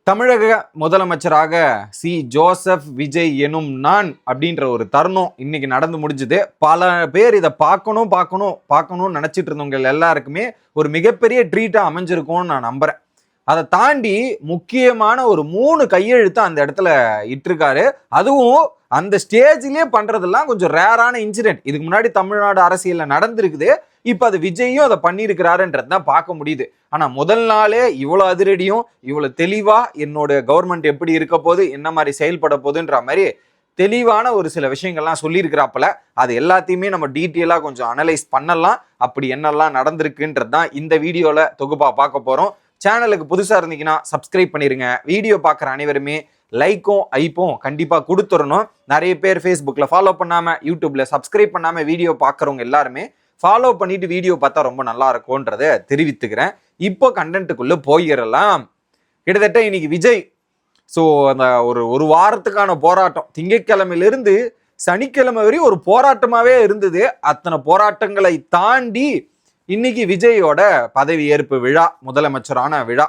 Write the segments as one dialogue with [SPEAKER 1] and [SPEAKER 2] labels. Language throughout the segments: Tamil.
[SPEAKER 1] தமிழக முதலமைச்சராக சி ஜோசப் விஜய் எனும் நான் அப்படின்ற ஒரு தருணம் இன்னைக்கு நடந்து முடிஞ்சுது. பல பேர் இதை பார்க்கணும்னு நினைச்சிட்டு இருந்தவங்க எல்லாருக்குமே ஒரு மிகப்பெரிய ட்ரீட்டா அமைஞ்சிருக்கும்னு நான் நம்புறேன். அதை தாண்டி முக்கியமான ஒரு 3 கையெழுத்து அந்த இடத்துல இட்டிருக்காரு. அதுவும் அந்த ஸ்டேஜ்லயே பண்றதெல்லாம் கொஞ்சம் ரேரான இன்சிடென்ட். இதுக்கு முன்னாடி தமிழ்நாடு அரசியல்ல நடந்திருக்குது. இப்ப அது விஜயும் அதை பண்ணியிருக்கிறாருன்றது தான் பார்க்க முடியுது. ஆனா முதல் நாளே இவ்வளவு அதிரடியும் இவ்வளவு தெளிவா என்னோட கவர்மெண்ட் எப்படி இருக்க போது, என்ன மாதிரி செயல்பட போகுதுன்ற மாதிரி தெளிவான ஒரு சில விஷயங்கள்லாம் சொல்லியிருக்கிறாப்புல. அது எல்லாத்தையுமே நம்ம டீட்டெயிலா கொஞ்சம் அனலைஸ் பண்ணலாம். அப்படி என்னெல்லாம் நடந்திருக்குன்றது தான் இந்த வீடியோல தொகுப்பா பார்க்க போறோம். சேனலுக்கு புதுசா இருந்தீங்கன்னா சப்ஸ்கிரைப் பண்ணிருங்க. வீடியோ பார்க்குற அனைவருமே லைக்கும் ஐப்பும் கண்டிப்பா கொடுத்துடணும். நிறைய பேர் ஃபேஸ்புக்ல ஃபாலோ பண்ணாம, யூடியூப்ல சப்ஸ்கிரைப் பண்ணாம வீடியோ பார்க்குறவங்க எல்லாருமே ஃபாலோ பண்ணிட்டு வீடியோ பார்த்தா ரொம்ப நல்லா இருக்கும்ன்றத தெரிவித்துக்கிறேன். இப்போ கண்டென்ட்டுக்குள்ள போயிடலாம். கிட்டத்தட்ட இன்னைக்கு விஜய் அந்த ஒரு வாரத்துக்கான போராட்டம் திங்கட்கிழமையிலிருந்து சனிக்கிழமை வரையும் ஒரு போராட்டமாவே இருந்தது. அத்தனை போராட்டங்களை தாண்டி இன்னைக்கு விஜயோட பதவி ஏற்பு விழா, முதலமைச்சரான விழா.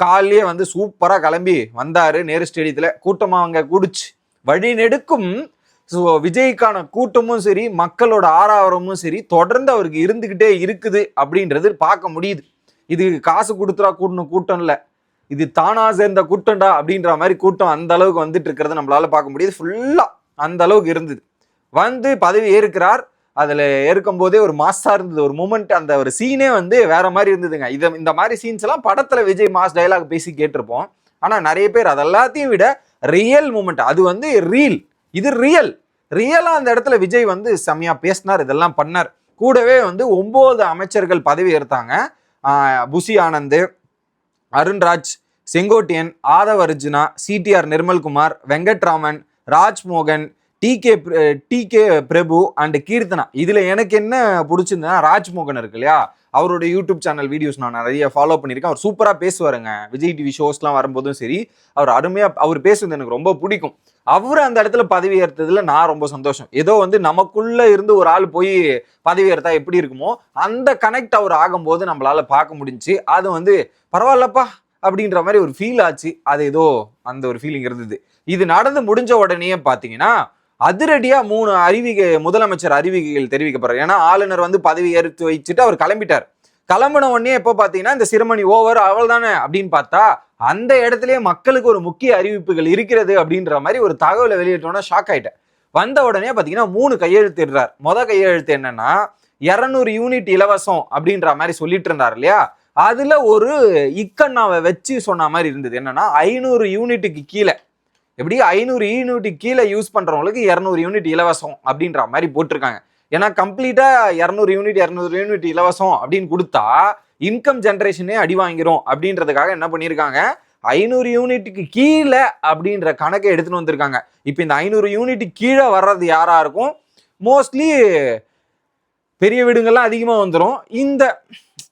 [SPEAKER 1] காலையே சூப்பரா கிளம்பி வந்தாரு நேரு ஸ்டேடியத்துல. கூட்டமா அங்க கூடுச்சு. வழி நெடுக்கும் விஜய்க்கான கூட்டமும் சரி, மக்களோட ஆரவாரமும் சரி தொடர்ந்து அவருக்கு இருந்துகிட்டே இருக்குது அப்படின்றது பார்க்க முடியுது. இது காசு கொடுத்துறா கூட்டம் இல்ல, இது தானா சேர்ந்த கூட்டம்டா அப்படின்ற மாதிரி கூட்டம் அந்த அளவுக்கு வந்துட்டு இருக்கிறது நம்மளால பார்க்க முடியுது. ஃபுல்லா அந்த அளவுக்கு இருந்தது. பதவி ஏற்கிறார். அதுல ஏற்கும் போதே ஒரு மாஸா இருந்தது. ஒரு மூமெண்ட், அந்த ஒரு சீனே வேற மாதிரி இருந்ததுங்க. இந்த மாதிரி சீன்ஸ் எல்லாம் படத்துல விஜய் மாஸ் டைலாக் பேசி கேட்டிருப்போம். ஆனா நிறைய பேர் அதெல்லாத்தையும் விட ரியல் மூமெண்ட், அது ரீல், இது ரியலா அந்த இடத்துல விஜய் செம்மையா பேசினார், இதெல்லாம் பண்ணார். கூடவே 9 அமைச்சர்கள் பதவி ஏற்றாங்க. Bussy Anand, Arunraj, Sengottaiyan, Aadhav Arjuna, CTR Nirmalkumar, Venkatraman, Rajmohan, T K Prabhu and Keerthana. இதுல எனக்கு என்ன பிடிச்சிருந்தா, ராஜ்மோகன் இருக்கு இல்லையா, அவரோட யூடியூப் சேனல் வீடியோஸ் நான் நிறைய ஃபாலோ பண்ணியிருக்கேன். அவர் சூப்பரா பேசுவாருங்க. விஜய் டிவி ஷோஸ்லாம் வரும்போதும் சரி, அவர் அருமையா அவர் பேசுவது எனக்கு ரொம்ப பிடிக்கும். அவரு அந்த இடத்துல பதவி ஏற்றதுல நான் ரொம்ப சந்தோஷம். ஏதோ நமக்குள்ள இருந்து ஒரு ஆள் போய் பதவி ஏற்றா எப்படி இருக்குமோ அந்த கனெக்ட் அவர் ஆகும்போது நம்மளால பார்க்க முடிஞ்சு. அது பரவாயில்லப்பா அப்படின்ற மாதிரி ஒரு ஃபீல் ஆச்சு. அது ஏதோ அந்த ஒரு ஃபீலிங் இருந்தது. இது நடந்து முடிஞ்ச உடனே பாத்தீங்கன்னா அதிரடியா 3 முதலமைச்சர் அறிவிக்கைகள் தெரிவிக்கப்படுறாரு. ஏன்னா ஆளுநர் பதவி ஏற்று வச்சுட்டு அவர் கிளம்பிட்டார். கிளம்பின உடனே எப்போ பாத்தீங்கன்னா இந்த சிரமணி ஓவர் அவள் தானே அப்படின்னு பார்த்தா அந்த இடத்துலயே மக்களுக்கு ஒரு முக்கிய அறிவிப்புகள் இருக்கிறது அப்படின்ற மாதிரி ஒரு தகவலை வெளியிட்டோன்னா ஷாக் ஆயிட்டேன். வந்த உடனே பாத்தீங்கன்னா 3 கையெழுத்து இடுறார். கையெழுத்து என்னன்னா 200 யூனிட் இலவசம் அப்படின்ற மாதிரி சொல்லிட்டு இருந்தார் இல்லையா, அதுல ஒரு இக்கண்ணாவை வச்சு சொன்ன மாதிரி இருந்தது. என்னன்னா 500 யூனிட்டுக்கு கீழே, எப்படி 500 யூனிட் கீழே யூஸ் பண்றவங்களுக்கு 200 யூனிட் இலவசம் அப்படின்ற மாதிரி போட்டிருக்காங்க. ஏன்னா கம்ப்ளீட்டா 200 யூனிட் இலவசம் அப்படின்னு கொடுத்தா இன்கம் ஜென்ரேஷனே அடி வாங்கிரும் அப்படின்றதுக்காக என்ன பண்ணியிருக்காங்க, 500 யூனிட்டுக்கு கீழே அப்படின்ற கணக்கை எடுத்துன்னு வந்திருக்காங்க. இப்போ இந்த 500 யூனிட் கீழே வர்றது யாரா இருக்கும், மோஸ்ட்லி பெரிய வீடுங்கள்லாம் அதிகமா வந்துடும்.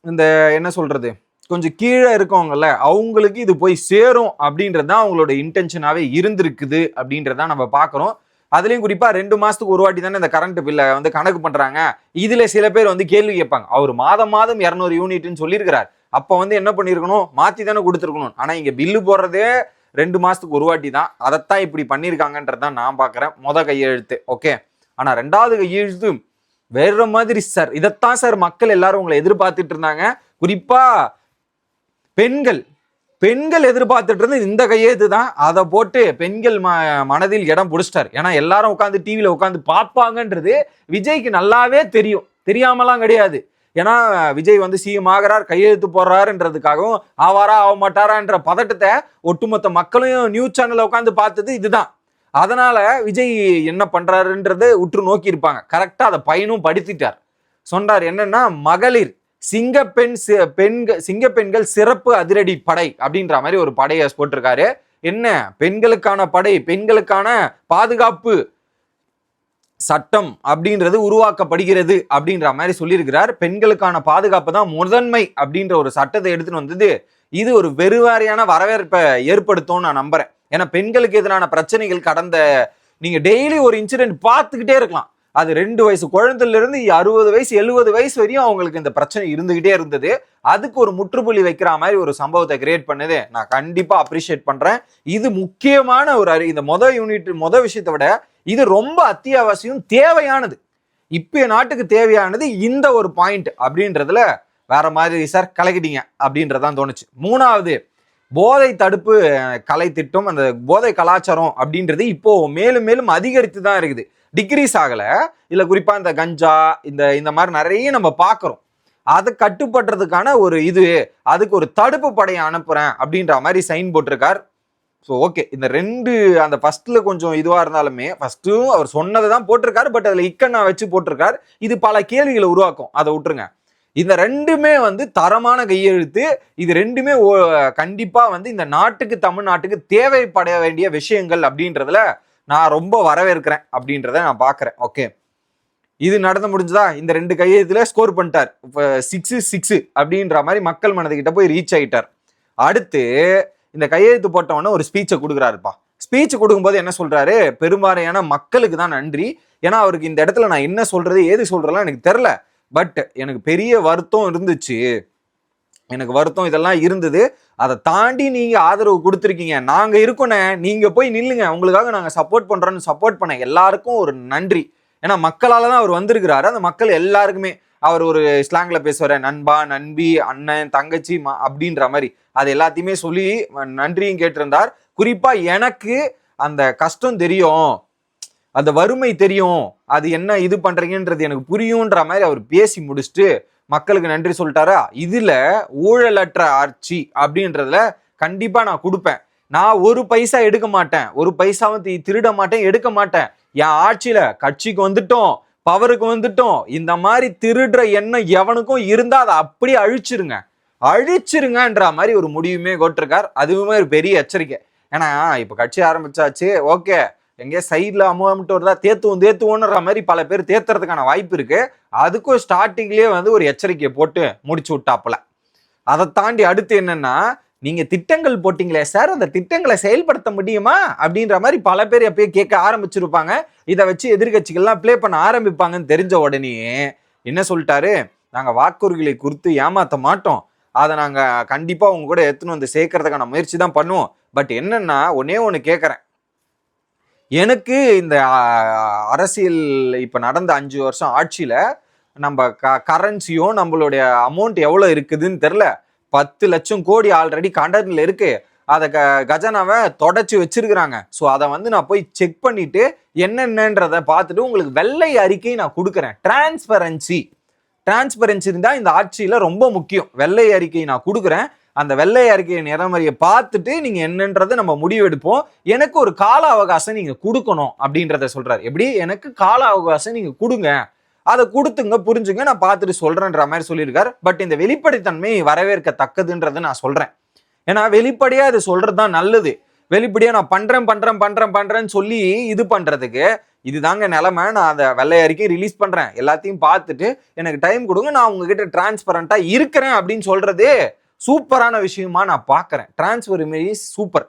[SPEAKER 1] இந்த என்ன சொல்றது, கொஞ்சம் கீழே இருக்கவங்கல்ல அவங்களுக்கு இது போய் சேரும் அப்படின்றது தான் அவங்களோட இன்டென்ஷனாவே இருந்திருக்குது அப்படின்றதான் நம்ம பார்க்குறோம். அதுலயும் குறிப்பா 2 மாசத்துக்கு ஒரு வாட்டி தானே இந்த கரண்ட் பில்லை கணக்கு பண்றாங்க. இதுல சில பேர் கேள்வி கேட்பாங்க, அவர் மாதம் 200 யூனிட்னு சொல்லியிருக்கிறார், அப்ப என்ன பண்ணிருக்கணும், மாத்தி தானே கொடுத்துருக்கணும். ஆனா இங்க பில்லு போடுறதே 2 மாசத்துக்கு ஒரு வாட்டி தான். அதைத்தான் இப்படி பண்ணியிருக்காங்கன்றதான் நான் பார்க்குறேன். கையெழுத்து ஓகே. ஆனா 2வது கையெழுத்து வேற மாதிரி சார். இதைத்தான் சார் மக்கள் எல்லாரும் உங்களை எதிர்பார்த்துட்டு இருந்தாங்க. குறிப்பா பெண்கள் எதிர்பார்த்துட்டு இருந்து இந்த கையெழுத்து தான். அதை போட்டு பெண்கள் மனதில் இடம் பிடிச்சிட்டாரு. ஏன்னா எல்லாரும் உட்காந்து டிவியில உட்காந்து பார்ப்பாங்கன்றது விஜய்க்கு நல்லாவே தெரியும், தெரியாமலாம் கிடையாது. ஏன்னா விஜய் சிஎம் ஆகிறார், கையெழுத்து போடுறாருன்றதுக்காகவும் ஆவாரா ஆக மாட்டாரான்ற பதட்டத்தை ஒட்டுமொத்த மக்களையும் நியூஸ் சேனல்ல உட்காந்து பார்த்தது இதுதான். அதனால விஜய் என்ன பண்றாருன்றதை உற்று நோக்கி இருப்பாங்க. கரெக்டா அதை பையனும் படித்திட்டார். சொன்னார் என்னன்னா, மகளிர் சிங்கப்பெண்கள் சிறப்பு அதிரடி படை அப்படின்ற மாதிரி ஒரு படையை போட்டிருக்காரு. என்ன, பெண்களுக்கான படை, பெண்களுக்கான பாதுகாப்பு சட்டம் அப்படின்றது உருவாக்கப்படுகிறது அப்படின்ற மாதிரி சொல்லியிருக்கிறார். பெண்களுக்கான பாதுகாப்பு தான் முதன்மை அப்படின்ற ஒரு சட்டத்தை எடுத்துன்னு வந்தது. இது ஒரு வெறுவாரியான வரவேற்பை ஏற்படுத்தும் நான் நம்புறேன். ஏன்னா பெண்களுக்கு எதிரான பிரச்சனைகள் கடந்த நீங்க டெய்லி ஒரு இன்சிடென்ட் பார்த்துக்கிட்டே இருக்கலாம். அது 2 வயசு குழந்தையில இருந்து 60 வயசு 70 வயசு வரையும் அவங்களுக்கு இந்த பிரச்சனை இருந்துகிட்டே இருந்தது. அதுக்கு ஒரு முற்றுப்புள்ளி வைக்கிற மாதிரி ஒரு சம்பவத்தை கிரியேட் பண்ணது நான் கண்டிப்பா அப்ரிஷியேட் பண்றேன். இது முக்கியமான ஒரு இந்த யூனிட் விஷயத்தை விட இது ரொம்ப அத்தியாவசியம், தேவையானது. இப்ப நாட்டுக்கு தேவையானது இந்த ஒரு பாயிண்ட் அப்படின்றதுல வேற மாதிரி சார் கலக்கிட்டீங்க அப்படின்றதான் தோணுச்சு. 3வது, போதை தடுப்பு கலை திட்டம், அந்த போதை கலாச்சாரம் அப்படின்றது இப்போ மேலும் மேலும் அதிகரித்து தான் இருக்குது, டிக்ரீஸ் ஆகல. இல்ல குறிப்பா இந்த கஞ்சா இந்த மாதிரி நிறைய நம்ம பாக்குறோம். அதை கட்டுப்படுறதுக்கான ஒரு அதுக்கு ஒரு தடுப்பு படையை அனுப்புறேன் அப்படின்ற மாதிரி சைன் போட்டிருக்கார். ஸோ ஓகே, இந்த 2 அந்த ஃபர்ஸ்ட்ல கொஞ்சம் இதுவா இருந்தாலுமே ஃபர்ஸ்ட்டும் அவர் சொன்னதை தான் போட்டிருக்காரு, பட் அதுல இக்கண்ணா வச்சு போட்டிருக்காரு. இது பல கேள்விகளை உருவாக்கும், அதை விட்டுருங்க. இந்த 2மே தரமான கையெழுத்து. இது 2மே கண்டிப்பா இந்த நாட்டுக்கு, தமிழ்நாட்டுக்கு தேவைப்பட வேண்டிய விஷயங்கள் அப்படின்றதுல நான் ரொம்ப வரவேற்கிறேன் அப்படின்றத நான் பாக்குறேன். ஓகே, இது நடந்து முடிஞ்சதா? இந்த 2 கையெழுத்துல ஸ்கோர் பண்ணிட்டார். 6 அப்படின்ற மாதிரி மக்கள் மனதுகிட்ட போய் ரீச் ஆயிட்டார். அடுத்து இந்த கையெழுத்து போட்டவன ஒரு ஸ்பீச்சை கொடுக்குறாருப்பா. ஸ்பீச் கொடுக்கும்போது என்ன சொல்றாரு? பெரும்பாலான மக்களுக்கு தான் நன்றி, ஏன்னா அவருக்கு இந்த இடத்துல நான் என்ன சொல்றது ஏது சொல்றதுலாம் எனக்கு தெரியல, பட் எனக்கு பெரிய வருத்தம் இருந்துச்சு, எனக்கு வருத்தம் இதெல்லாம் இருந்தது, அதை தாண்டி நீங்க ஆதரவு கொடுத்துருக்கீங்க, நாங்க இருக்கோண்ணே, நீங்க போய் நில்லுங்க, உங்களுக்காக நாங்க சப்போர்ட் பண்றோம்னு சப்போர்ட் பண்ண எல்லாருக்கும் ஒரு நன்றி. ஏன்னா மக்களால தான் அவர் வந்திருக்கிறாரு. அந்த மக்கள் எல்லாருக்குமே அவர் ஒரு ஸ்லாங்ல பேசுவார், நண்பா, நண்பி, அண்ணன், தங்கச்சி அப்படின்ற மாதிரி அது எல்லாத்தையுமே சொல்லி நன்றியும் கேட்டிருந்தார். குறிப்பா எனக்கு அந்த கஷ்டம் தெரியும், அந்த வறுமை தெரியும், அது என்ன இது பண்றீங்கன்றது எனக்கு புரியும்ன்ற மாதிரி அவர் பேசி முடிச்சுட்டு மக்களுக்கு நன்றி சொல்லிட்டாரா. இதுல ஊழலற்ற ஆட்சி அப்படின்றதுல கண்டிப்பா நான் கொடுப்பேன். நான் ஒரு பைசா எடுக்க மாட்டேன், ஒரு பைசாவும் திருட மாட்டேன், எடுக்க மாட்டேன். என் ஆட்சியில கட்சிக்கு வந்துட்டோம், பவருக்கு வந்துட்டோம், இந்த மாதிரி திருடுற எண்ணம் எவனுக்கும் இருந்தா அதை அப்படியே அழிச்சிருங்கன்ற மாதிரி ஒரு முடிவுமே கொட்டிருக்கார். அதுவுமே ஒரு பெரிய எச்சரிக்கை. ஏன்னா இப்ப கட்சி ஆரம்பிச்சாச்சு, ஓகே, எங்கே சைட்ல அமௌண்ட் வருதா தேத்துவோன்ற மாதிரி பல பேர் தேத்துறதுக்கான வாய்ப்பு இருக்கு. அதுக்கும் ஸ்டார்டிங்லயே ஒரு எச்சரிக்கையை போட்டு முடிச்சு விட்டாப்புல. அதை தாண்டி அடுத்து என்னன்னா, நீங்க திட்டங்கள் போட்டீங்களே சார், அந்த திட்டங்களை செயல்படுத்த முடியுமா அப்படின்ற மாதிரி பல பேர் எப்பயும் கேட்க ஆரம்பிச்சிருப்பாங்க. இதை வச்சு எதிர்கட்சிகள்லாம் பிளே பண்ண ஆரம்பிப்பாங்கன்னு தெரிஞ்ச உடனே என்ன சொல்லிட்டாரு? நாங்க வாக்குறுதிகளை குறித்து ஏமாத்த மாட்டோம், அதை நாங்க கண்டிப்பா உங்க கூட எடுத்துன்னு சேர்க்கறதுக்கான முயற்சி தான் பண்ணுவோம். பட் என்னன்னா, ஒண்ணு கேட்கறேன், எனக்கு இந்த அரசியல் இப்ப நடந்த 5 வருஷம் ஆட்சியில நம்ம கரன்சியும் நம்மளுடைய அமௌண்ட் எவ்வளவு இருக்குதுன்னு தெரியல. 10 லட்சம் கோடி ஆல்ரெடி கண்டன்ல இருக்கு. அதை கஜனாவை தொடச்சி வச்சிருக்கிறாங்க. ஸோ அதை நான் போய் செக் பண்ணிட்டு என்னென்னன்றதை பார்த்துட்டு உங்களுக்கு வெள்ளை அறிக்கை நான் கொடுக்குறேன். டிரான்ஸ்பரன்சி இருந்தா இந்த ஆட்சியில ரொம்ப முக்கியம். வெள்ளை அறிக்கை நான் கொடுக்குறேன், அந்த வெள்ளை அறிக்கையை நிறமறியை பார்த்துட்டு நீங்க என்னன்றதை நம்ம முடிவெடுப்போம். எனக்கு ஒரு கால அவகாசம் நீங்க கொடுக்கணும் அப்படின்றத சொல்றாரு. எப்படி? எனக்கு கால அவகாசம் நீங்க கொடுங்க, அதை கொடுத்துங்க, புரிஞ்சுங்க, நான் பார்த்துட்டு சொல்றேன்ற மாதிரி சொல்லியிருக்காரு. பட் இந்த வெளிப்படைத்தன்மை வரவேற்கத்தக்கதுன்றதை நான் சொல்றேன். ஏன்னா வெளிப்படையா அது சொல்றதுதான் நல்லது. வெளிப்படையா நான் பண்றேன்னு சொல்லி இது பண்றதுக்கு இதுதாங்க நிலைமை. நான் அதை வெள்ளை அறிக்கை ரிலீஸ் பண்றேன், எல்லாத்தையும் பார்த்துட்டு எனக்கு டைம் கொடுங்க, நான் உங்ககிட்ட டிரான்ஸ்பரண்டா இருக்கிறேன் அப்படின்னு சொல்றதே சூப்பரான விஷயமா நான் பாக்குறேன். Transparency super.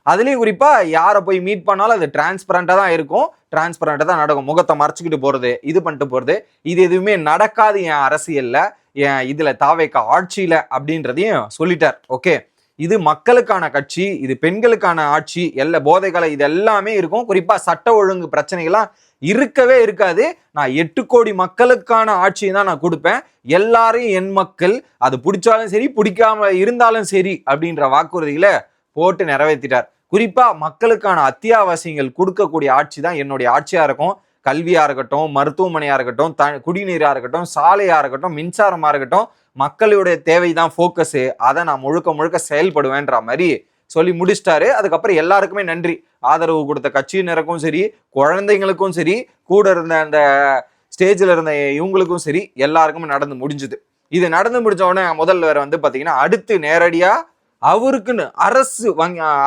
[SPEAKER 1] அதுலயும் குறிப்பா யாரை போய் மீட் பண்ணாலும் அது டிரான்ஸ்பரண்டா தான் இருக்கும், டிரான்ஸ்பரண்டா தான் நடக்கும். முகத்தை மறைச்சிக்கிட்டு போறது, இது பண்ணிட்டு போறது, இது எதுவுமே நடக்காது என் அரசியல்ல, என் இதுல தாவேக்கா ஆட்சியில அப்படின்றதையும் சொல்லிட்டார். ஓகே, இது மக்களுக்கான கட்சி, இது பெண்களுக்கான ஆட்சி, போதைகளை இது எல்லாமே இருக்கும். குறிப்பா சட்ட ஒழுங்கு பிரச்சனைகள்லாம் இருக்கவே இருக்காது. நான் 8 கோடி மக்களுக்கான ஆட்சியை தான் நான் கொடுப்பேன், எல்லாரையும் என் மக்கள், அது பிடிச்சாலும் சரி பிடிக்காம இருந்தாலும் சரி அப்படின்ற வாக்குறுதிகளை போட்டு நிறைவேற்றிட்டார். குறிப்பா மக்களுக்கான அத்தியாவசியங்கள் கொடுக்கக்கூடிய ஆட்சி தான் என்னுடைய ஆட்சியா இருக்கும். கல்வியா இருக்கட்டும், மருத்துவமனையா இருக்கட்டும், குடிநீரா இருக்கட்டும், சாலையா இருக்கட்டும், மின்சாரமா இருக்கட்டும், மக்களுடைய தேவைதான் ஃபோக்கஸு, அதை நான் முழுக்க செயல்படுவேன்ற மாதிரி சொல்லி முடிச்சிட்டாரு. அதுக்கப்புறம் எல்லாருக்குமே நன்றி. ஆதரவு கொடுத்த கட்சியினருக்கும் சரி, குழந்தைங்களுக்கும் சரி, கூட இருந்த அந்த ஸ்டேஜில் இருந்த இவங்களுக்கும் சரி, எல்லாருக்குமே நடந்து முடிஞ்சுது. இது நடந்து முடிஞ்ச உடனே முதல்வர் பாத்தீங்கன்னா அடுத்து நேரடியா அவருக்குன்னு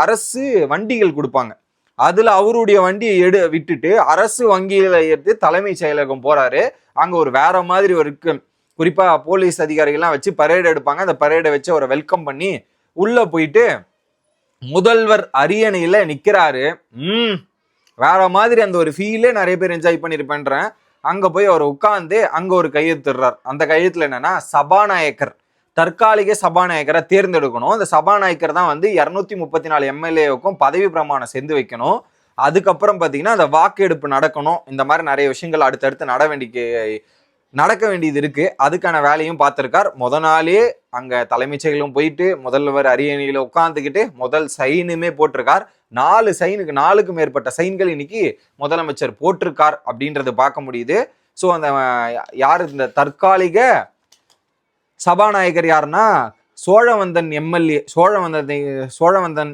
[SPEAKER 1] அரசு வண்டிகள் கொடுப்பாங்க. அதுல அவருடைய வண்டியை விட்டுட்டு அரசு வங்கியில எடுத்து தலைமை செயலகம் போறாரு. அங்க ஒரு வேற மாதிரி ஒரு குறிப்பா போலீஸ் அதிகாரிகள்லாம் வச்சு பரேடு எடுப்பாங்க. அந்த பரேடை வச்சு அவரை வெல்கம் பண்ணி உள்ள போயிட்டு முதல்வர் அரியணையில நிக்கிறாரு. வேற மாதிரி அந்த ஒரு ஃபீலே நிறைய பேர் என்ஜாய் பண்ணிருப்பேன்றேன். அங்க போய் அவர் உட்கார்ந்து அங்க ஒரு கையெழுத்துறார். அந்த கையெழுத்துல என்னன்னா சபாநாயகர், தற்காலிக சபாநாயகரை தேர்ந்தெடுக்கணும். அந்த சபாநாயகர் தான் வந்து 234 எம்எல்ஏவுக்கும் பதவி பிரமாணம் செஞ்சு வைக்கணும். அதுக்கப்புறம் பாத்தீங்கன்னா அந்த வாக்கெடுப்பு நடக்கணும். இந்த மாதிரி நிறைய விஷயங்கள் அடுத்தடுத்து நடக்க வேண்டியது இருக்கு. அதுக்கான வேலையும் பார்த்திருக்கார். நாளே அங்க தலைமைச் செயலும் போயிட்டு முதல்வர் அரியணையில உட்கார்ந்துக்கிட்டு முதல் சைனுமே போட்டிருக்கார். 4 மேற்பட்ட சைன்கள் இன்னைக்கு முதலமைச்சர் போட்டிருக்கார் அப்படின்றது பார்க்க முடியுது. ஸோ அந்த யார் இந்த தற்காலிக சபாநாயகர் யாருன்னா சோழவந்தன் எம்எல்ஏ, சோழவந்தன்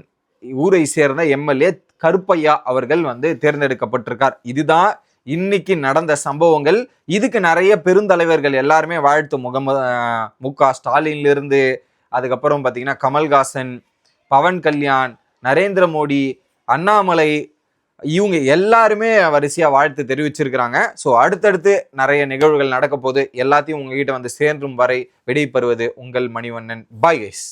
[SPEAKER 1] ஊரை சேர்ந்த எம்எல்ஏ கருப்பையா அவர்கள் வந்து தேர்ந்தெடுக்கப்பட்டிருக்கார். இதுதான் இன்னைக்கு நடந்த சம்பவங்கள். இதுக்கு நிறைய பெருந்தலைவர்கள் எல்லாருமே வாழ்த்து. மு.க. ஸ்டாலின்ல இருந்து அதுக்கப்புறம் பாத்தீங்கன்னா கமல்ஹாசன், பவன் கல்யாண், நரேந்திர மோடி, அண்ணாமலை, இவங்க எல்லாருமே வரிசையா வாழ்த்து தெரிவிச்சிருக்கிறாங்க. ஸோ அடுத்தடுத்து நிறைய நிகழ்வுகள் நடக்க போது எல்லாத்தையும் உங்ககிட்ட வந்து சேர்ந்தும் வரை விடைபெறுவது உங்கள் மணிவண்ணன். Bye guys.